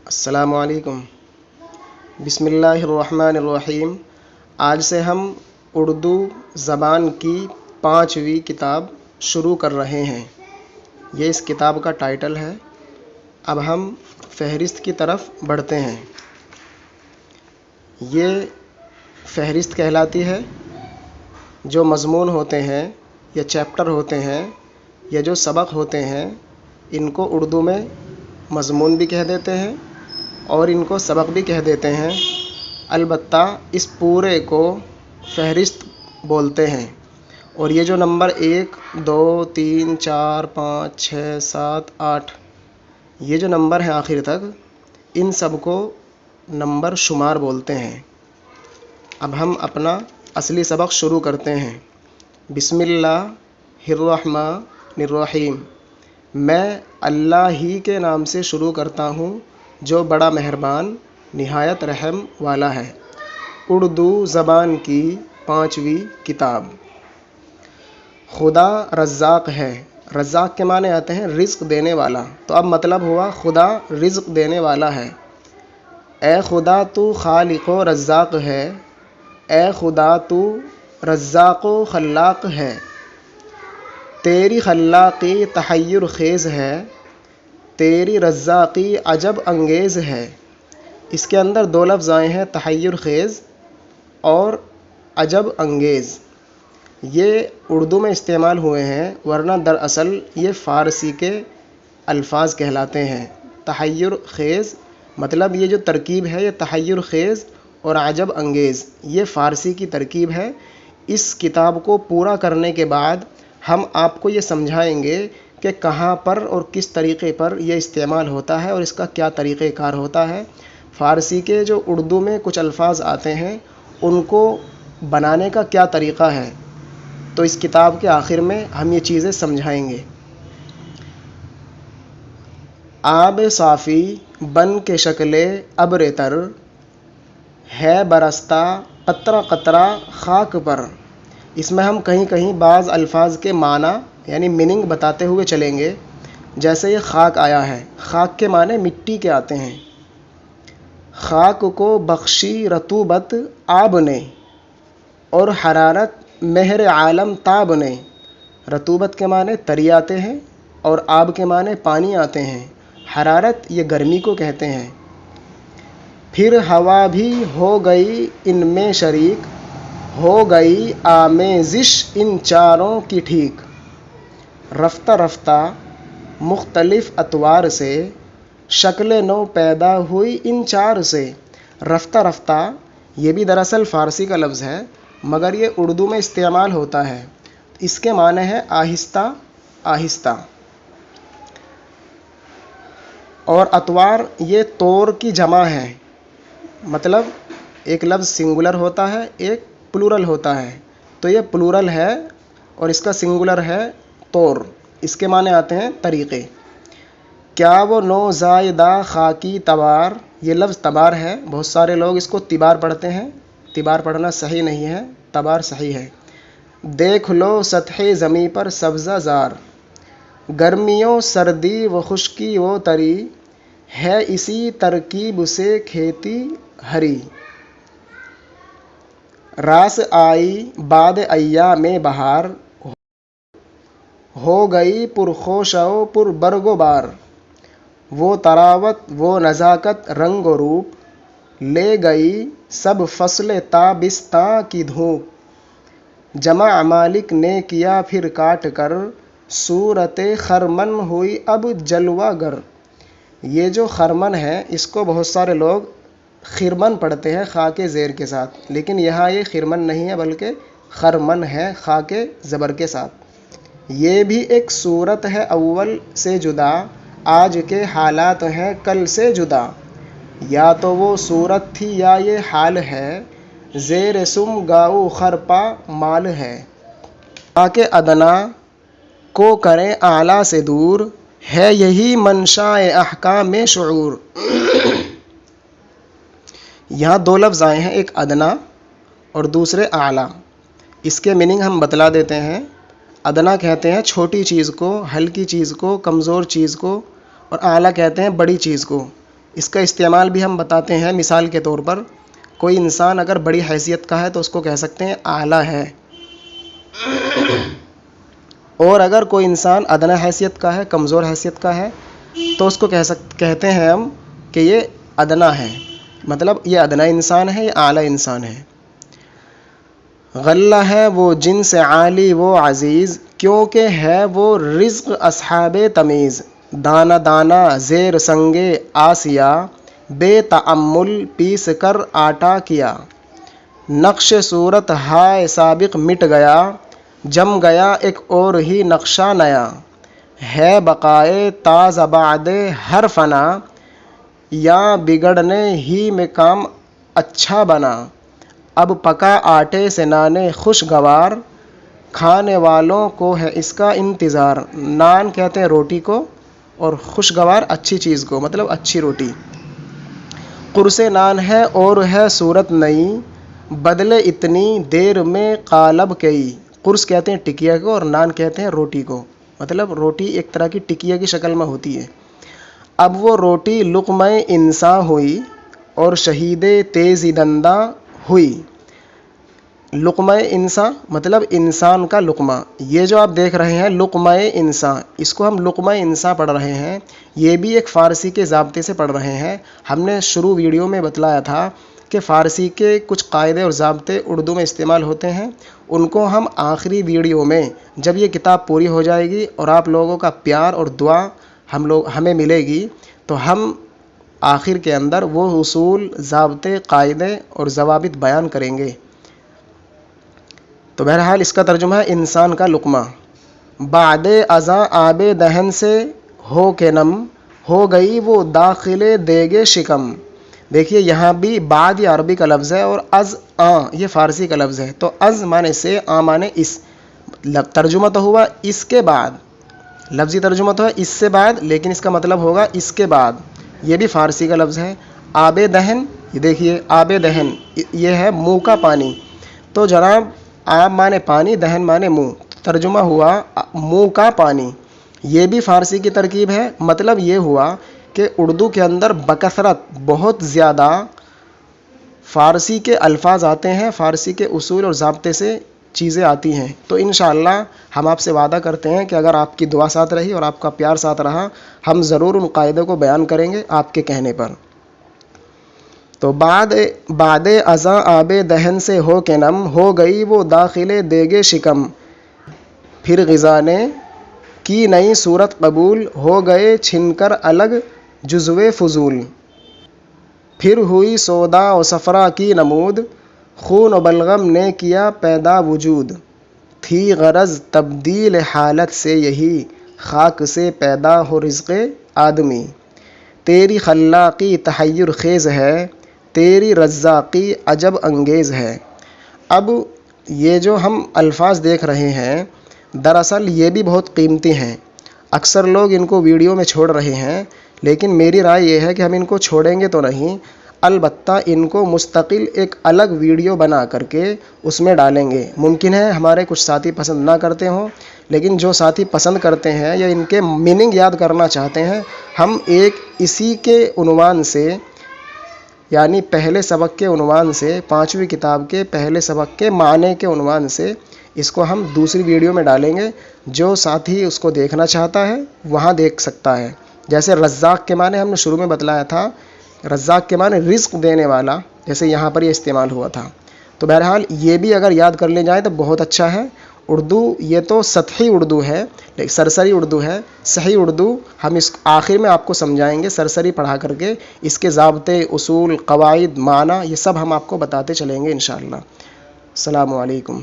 السلام علیکم۔ بسم اللہ الرحمن الرحیم۔ آج سے ہم اردو زبان کی 5ویں کتاب شروع کر رہے ہیں۔ یہ اس کتاب کا ٹائٹل ہے۔ اب ہم فہرست کی طرف بڑھتے ہیں۔ یہ فہرست کہلاتی ہے۔ جو مضمون ہوتے ہیں یا چیپٹر ہوتے ہیں یا جو سبق ہوتے ہیں ان کو اردو میں مضمون بھی کہہ دیتے ہیں اور ان کو سبق بھی کہہ دیتے ہیں۔ البتہ اس پورے کو فہرست بولتے ہیں، اور یہ جو نمبر 1 2 3 4 5 6 7 8 یہ جو نمبر ہیں آخر تک، ان سب کو نمبر شمار بولتے ہیں۔ اب ہم اپنا اصلی سبق شروع کرتے ہیں۔ بسم اللہ الرحمن الرحیم۔ میں اللہ ہی کے نام سے شروع کرتا ہوں جو بڑا مہربان نہایت رحم والا ہے۔ اردو زبان کی 5ویں کتاب۔ خدا رزاق ہے۔ رزاق کے معنی آتے ہیں رزق دینے والا۔ تو اب مطلب ہوا خدا رزق دینے والا ہے۔ اے خدا تو خالق و رزاق ہے، اے خدا تو رزاق و خلاق ہے، تیری خلاقی تحیر خیز ہے، تیری رزاقی عجب انگیز ہے۔ اس کے اندر 2 لفظ آئے ہیں، تحیر خیز اور عجب انگیز۔ یہ اردو میں استعمال ہوئے ہیں، ورنہ دراصل یہ فارسی کے الفاظ کہلاتے ہیں۔ تحیر خیز مطلب یہ جو ترکیب ہے، یہ تحیر خیز اور عجب انگیز، یہ فارسی کی ترکیب ہے۔ اس کتاب کو پورا کرنے کے بعد ہم آپ کو یہ سمجھائیں گے کہ کہاں پر اور کس طریقے پر یہ استعمال ہوتا ہے اور اس کا کیا طریقہ کار ہوتا ہے۔ فارسی کے جو اردو میں کچھ الفاظ آتے ہیں ان کو بنانے کا کیا طریقہ ہے، تو اس کتاب کے آخر میں ہم یہ چیزیں سمجھائیں گے۔ آب صافی بن کے شکل ابر تر، ہے برستا قطرہ قطرہ خاک پر۔ اس میں ہم کہیں کہیں بعض الفاظ کے معنی یعنی میننگ بتاتے ہوئے چلیں گے۔ جیسے یہ خاک آیا ہے، خاک کے معنی مٹی کے آتے ہیں۔ خاک کو بخشی رطوبت آب نے، اور حرارت مہر عالم تاب نے۔ رطوبت کے معنی تری آتے ہیں اور آب کے معنی پانی آتے ہیں۔ حرارت یہ گرمی کو کہتے ہیں۔ پھر ہوا بھی ہو گئی ان میں شریک، ہو گئی آمیزش ان چاروں کی ٹھیک۔ رفتہ رفتہ مختلف اطوار سے، شکل نو پیدا ہوئی ان چار سے۔ رفتہ رفتہ یہ بھی دراصل فارسی کا لفظ ہے، مگر یہ اردو میں استعمال ہوتا ہے۔ اس کے معنی ہے آہستہ آہستہ۔ اور اطوار یہ طور کی جمع ہے، مطلب ایک لفظ سنگولر ہوتا ہے، ایک پلورل ہوتا ہے، تو یہ پلورل ہے اور اس کا سنگولر ہے طور۔ اس کے معنی آتے ہیں طریقے۔ کیا وہ نو زائدہ خاکی تبار، یہ لفظ تبار ہے، بہت سارے لوگ اس کو تبار پڑھتے ہیں۔ تبار پڑھنا صحیح نہیں ہے، تبار صحیح ہے۔ دیکھ لو سطح زمیں پر سبزہ زار، گرمیوں سردی و خشکی و تری، ہے اسی ترکیب سے کھیتی ہری۔ راس آئی بعد ایام بہار، ہو گئی پرخوش و پر برگ و بار۔ وہ طراوت وہ نزاکت رنگ و روپ، لے گئی سب فصل تابستاں کی دھوپ۔ جمع مالک نے کیا پھر کاٹ کر، صورت خرمن ہوئی اب جلوہ گر۔ یہ جو خرمن ہے اس کو بہت سارے لوگ خرمن پڑھتے ہیں خاء کے زیر کے ساتھ، لیکن یہاں یہ خرمن نہیں ہے بلکہ خرمن ہے خاء کے زبر کے ساتھ۔ یہ بھی ایک صورت ہے اول سے جدا، آج کے حالات ہیں کل سے جدا۔ یا تو وہ صورت تھی یا یہ حال ہے، زیر سم گاؤ خرپا مال ہے۔ تاکہ ادنا کو کریں اعلیٰ سے دور، ہے یہی منشاء احکام شعور۔ یہاں 2 لفظ آئے ہیں، ایک ادنا اور دوسرے اعلیٰ۔ اس کے میننگ ہم بتلا دیتے ہیں۔ ادنا کہتے ہیں چھوٹی چیز کو، ہلکی چیز کو، کمزور چیز کو، اور اعلیٰ کہتے ہیں بڑی چیز کو۔ اس کا استعمال بھی ہم بتاتے ہیں. مثال کے طور پر کوئی انسان اگر بڑی حیثیت کا ہے تو اس کو کہہ سکتے ہیں اعلیٰ ہے، اور اگر کوئی انسان ادنیٰ حیثیت کا ہے، کمزور حیثیت کا ہے، تو اس کو کہتے ہیں ہم کہ یہ ادنیٰ ہے، مطلب یہ ادنیٰ انسان ہے، یہ اعلیٰ انسان ہے. غلہ ہے وہ جنس عالی وہ عزیز، کیونکہ ہے وہ رزق اصحاب تمیز. دانہ دانہ زیر سنگے آسیا، بے تأمل پیس کر آٹا کیا. نقش صورت ہائے سابق مٹ گیا، جم گیا ایک اور ہی نقشہ نیا. ہے بقائے تازہ بعد ہر فنا، یا بگڑنے ہی میں کام اچھا بنا. اب پکا آٹے سے نانے خوشگوار، کھانے والوں کو ہے اس کا انتظار. نان کہتے ہیں روٹی کو، اور خوشگوار اچھی چیز کو، مطلب اچھی روٹی. قرص نان ہے اور ہے صورت نئی، بدلے اتنی دیر میں قالب کئی. قرص کہتے ہیں ٹکیا کو، اور نان کہتے ہیں روٹی کو، مطلب روٹی ایک طرح کی ٹکیا کی شکل میں ہوتی ہے. اب وہ روٹی لقمہ انساں ہوئی، اور شہید تیزی دندہ ہوئی. لقمہ انساں مطلب انسان کا لقمہ. یہ جو آپ دیکھ رہے ہیں لقمہ انساں، اس کو ہم لقمہ انساں پڑھ رہے ہیں. یہ بھی ایک فارسی کے ضابطے سے پڑھ رہے ہیں. ہم نے شروع ویڈیو میں بتلایا تھا کہ فارسی کے کچھ قاعدے اور ضابطے اردو میں استعمال ہوتے ہیں. ان کو ہم آخری ویڈیو میں جب یہ کتاب پوری ہو جائے گی اور آپ لوگوں کا پیار اور دعا ہمیں ملے گی، تو ہم آخر کے اندر وہ اصول، ضابطے، قاعدے اور ضوابط بیان کریں گے. تو بہرحال اس کا ترجمہ ہے انسان کا لقمہ. بعد ازاں آب دہن سے ہو کے نم، ہو گئی وہ داخل دیگے شکم. دیکھیے یہاں بھی بعد یہ عربی کا لفظ ہے، اور از یہ فارسی کا لفظ ہے. تو از مانے سے، مانے اس. ترجمہ تو ہوا اس کے بعد، لفظی ترجمہ تو ہے اس سے بعد، لیکن اس کا مطلب ہوگا اس کے بعد. یہ بھی فارسی کا لفظ ہے. آب دہن، یہ دیکھیے آب دہن یہ ہے منہ کا پانی. تو جناب آب مانے پانی، دہن مانے منہ، ترجمہ ہوا منہ کا پانی. یہ بھی فارسی کی ترکیب ہے. مطلب یہ ہوا کہ اردو کے اندر بکثرت بہت زیادہ فارسی کے الفاظ آتے ہیں، فارسی کے اصول اور ضابطے سے چیزیں آتی ہیں. تو انشاءاللہ ہم آپ سے وعدہ کرتے ہیں کہ اگر آپ کی دعا ساتھ رہی اور آپ کا پیار ساتھ رہا، ہم ضرور ان قاعدوں کو بیان کریں گے آپ کے کہنے پر. تو بعد ازاں آب دہن سے ہو کے نم، ہو گئی وہ داخل دیگے شکم. پھر غذا نے کی نئی صورت قبول، ہو گئے چھن کر الگ جزوے فضول. پھر ہوئی سودا و صفرا کی نمود، خون و بلغم نے کیا پیدا وجود. تھی غرض تبدیل حالت سے یہی، خاک سے پیدا ہو رزق آدمی. تیری خلاقی تحیر خیز ہے، تیری رزاقی عجب انگیز ہے. اب یہ جو ہم الفاظ دیکھ رہے ہیں دراصل یہ بھی بہت قیمتی ہیں. اکثر لوگ ان کو ویڈیو میں چھوڑ رہے ہیں، لیکن میری رائے یہ ہے کہ ہم ان کو چھوڑیں گے تو نہیں، البتہ ان کو مستقل ایک الگ ویڈیو بنا کر کے اس میں ڈالیں گے. ممکن ہے ہمارے کچھ ساتھی پسند نہ کرتے ہوں، لیکن جو ساتھی پسند کرتے ہیں یا ان کے میننگ یاد کرنا چاہتے ہیں، ہم ایک اسی کے عنوان سے، یعنی پہلے سبق کے عنوان سے، 5ویں کتاب کے پہلے سبق کے معنی کے عنوان سے اس کو ہم دوسری ویڈیو میں ڈالیں گے. جو ساتھی اس کو دیکھنا چاہتا ہے وہاں دیکھ سکتا ہے. جیسے رزاق کے معنی ہم نے شروع میں بتلایا تھا، رزاق کے معنی رزق دینے والا، جیسے یہاں پر یہ استعمال ہوا تھا. تو بہرحال یہ بھی اگر یاد کر لے جائیں تو بہت اچھا ہے. اردو یہ تو سطحی اردو ہے، سرسری اردو ہے. صحیح اردو ہم اس آخر میں آپ کو سمجھائیں گے سرسری پڑھا کر کے. اس کے ضابطے، اصول، قواعد، معنی یہ سب ہم آپ کو بتاتے چلیں گے انشاءاللہ. السلام علیکم.